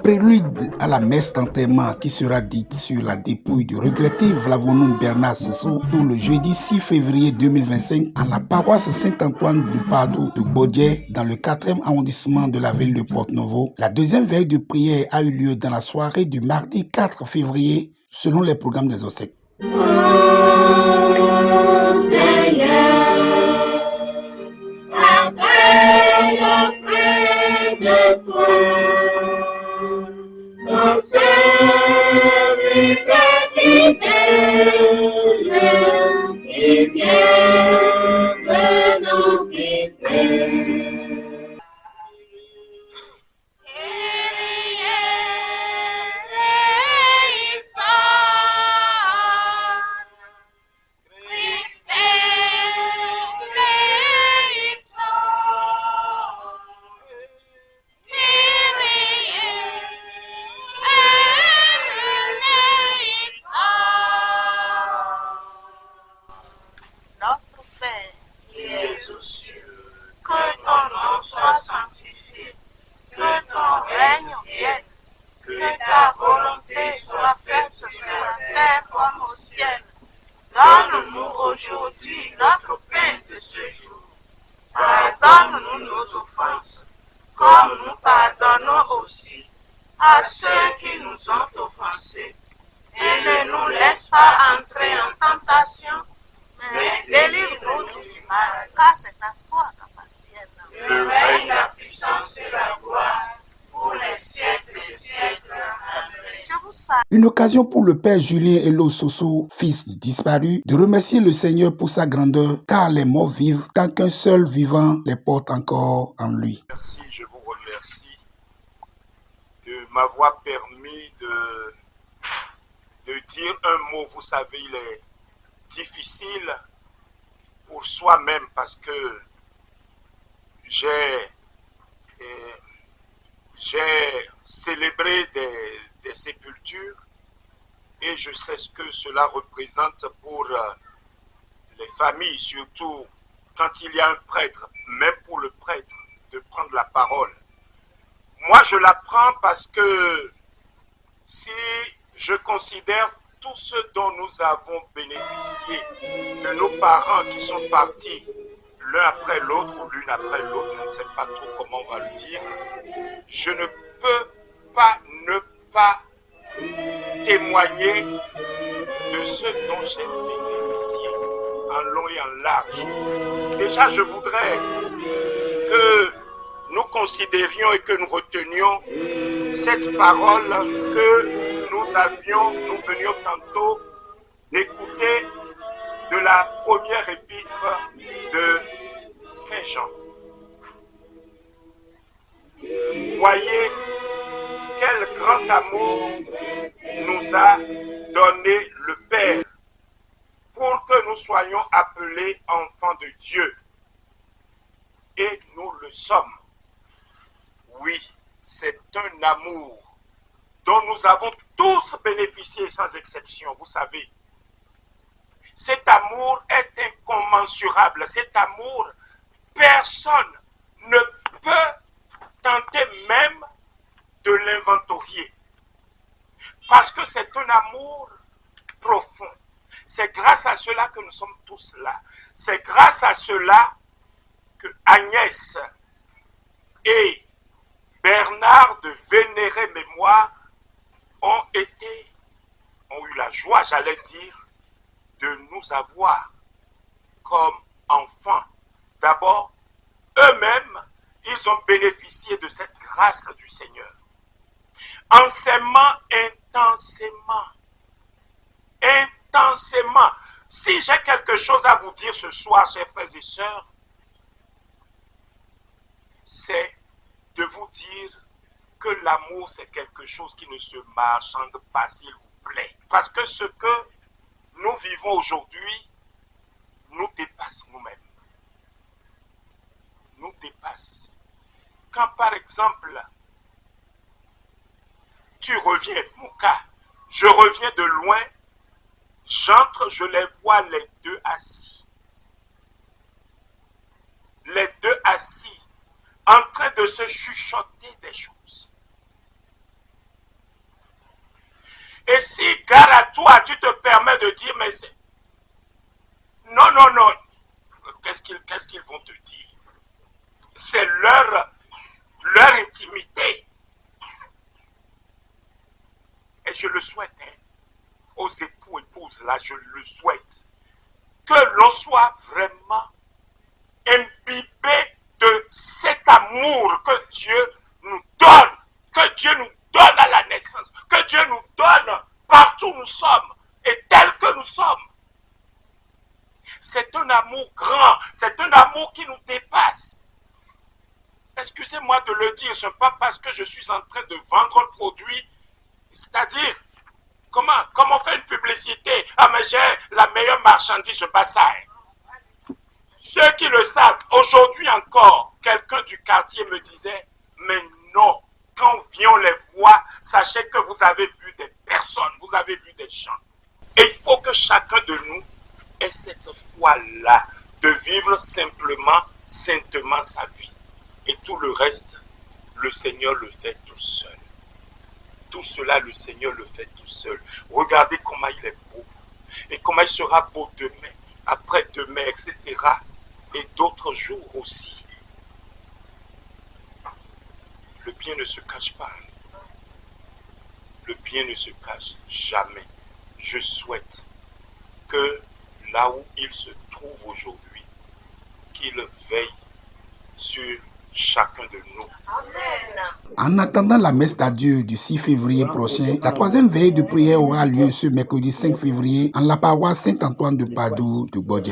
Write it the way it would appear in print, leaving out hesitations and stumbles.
prélude à la messe d'enterrement qui sera dite sur la dépouille du regretté Vlavonou Bernard Soso tout le jeudi 6 février 2025 à la paroisse Saint-Antoine du Padoue de Bodje dans le 4e arrondissement de la ville de Porto-Novo. La deuxième veille de prière a eu lieu dans la soirée du mardi 4 février selon les programmes des obsèques. Notre Père, qui es aux cieux, que ton nom soit sanctifié, que ton règne vienne, que ta volonté soit faite sur la terre comme au ciel. Donne-nous aujourd'hui notre pain de ce jour. Pardonne-nous nos offenses, comme nous pardonnons aussi à ceux qui nous ont offensés. Et ne nous laisse pas entrer en tentation, mais délivre-nous du mal, car c'est à toi qu'appartiennent le règne, la puissance et la gloire pour les siècles des siècles. Amen. Je vous salue. Une occasion pour le père Julien Elo Soso, fils du disparu, de remercier le Seigneur pour sa grandeur, car les morts vivent tant qu'un seul vivant les porte encore en lui. Merci, je vous remercie de m'avoir permis de dire un mot. Vous savez, il est difficile pour soi-même parce que j'ai célébré des sépultures et je sais ce que cela représente pour les familles, surtout quand il y a un prêtre, même pour le prêtre, de prendre la parole. Moi, je la prends parce que si je considère tout ce dont nous avons bénéficié de nos parents qui sont partis l'un après l'autre ou l'une après l'autre, je ne sais pas trop comment on va le dire, je ne peux pas ne pas témoigner de ce dont j'ai bénéficié en long et en large. Déjà, je voudrais que nous considérions et que nous retenions cette parole que nous venions tantôt d'écouter de la première épître de Saint Jean. Voyez quel grand amour nous a donné le Père pour que nous soyons appelés enfants de Dieu. Et nous le sommes. Oui, c'est un amour dont nous avons tous bénéficié sans exception, vous savez. Cet amour est incommensurable. Cet amour, personne ne peut tenter même de l'inventorier. Parce que c'est un amour profond. C'est grâce à cela que nous sommes tous là. C'est grâce à cela que Agnès et Bernard de vénérée mémoire ont eu la joie, j'allais dire, de nous avoir comme enfants. D'abord, eux-mêmes, ils ont bénéficié de cette grâce du Seigneur. En s'aimant intensément. Si j'ai quelque chose à vous dire ce soir, chers frères et sœurs, c'est de vous dire que l'amour, c'est quelque chose qui ne se marchande pas, s'il vous plaît. Parce que ce que nous vivons aujourd'hui nous dépasse nous-mêmes. Nous dépasse. Quand, par exemple, tu reviens, mon cas, je reviens de loin, j'entre, je les vois les deux assis. Les deux assis, en train de se chuchoter des choses. Et si, gare à toi, tu te permets de dire, mais c'est... Non, non, non. Qu'est-ce qu'ils vont te dire? C'est leur intimité. Et je le souhaite, hein, aux époux, épouses, là, je le souhaite, que l'on soit vraiment imbibé de cet amour que Dieu nous donne, à la naissance, que Dieu nous donne partout où nous sommes et tel que nous sommes. C'est un amour grand, c'est un amour qui nous dépasse. Excusez-moi de le dire, ce n'est pas parce que je suis en train de vendre un produit, c'est-à-dire, comment on fait une publicité? Ah, mais j'ai la meilleure marchandise, ce n'est pas ça. Ceux qui le savent, aujourd'hui encore, quelqu'un du quartier me disait, mais non, quand vient les voix, sachez que vous avez vu des personnes, vous avez vu des gens. Et il faut que chacun de nous ait cette foi-là, de vivre simplement, saintement sa vie. Et tout le reste, le Seigneur le fait tout seul. Tout cela, le Seigneur le fait tout seul. Regardez comment il est beau. Et comment il sera beau demain, après-demain, etc. Et d'autres jours aussi. Le bien ne se cache pas. Le bien ne se cache jamais. Je souhaite que là où il se trouve aujourd'hui, qu'il veille sur chacun de nous. En attendant la messe d'adieu du 6 février prochain, la troisième veille de prière aura lieu ce mercredi 5 février en la paroisse Saint-Antoine de Padoue de Bodje.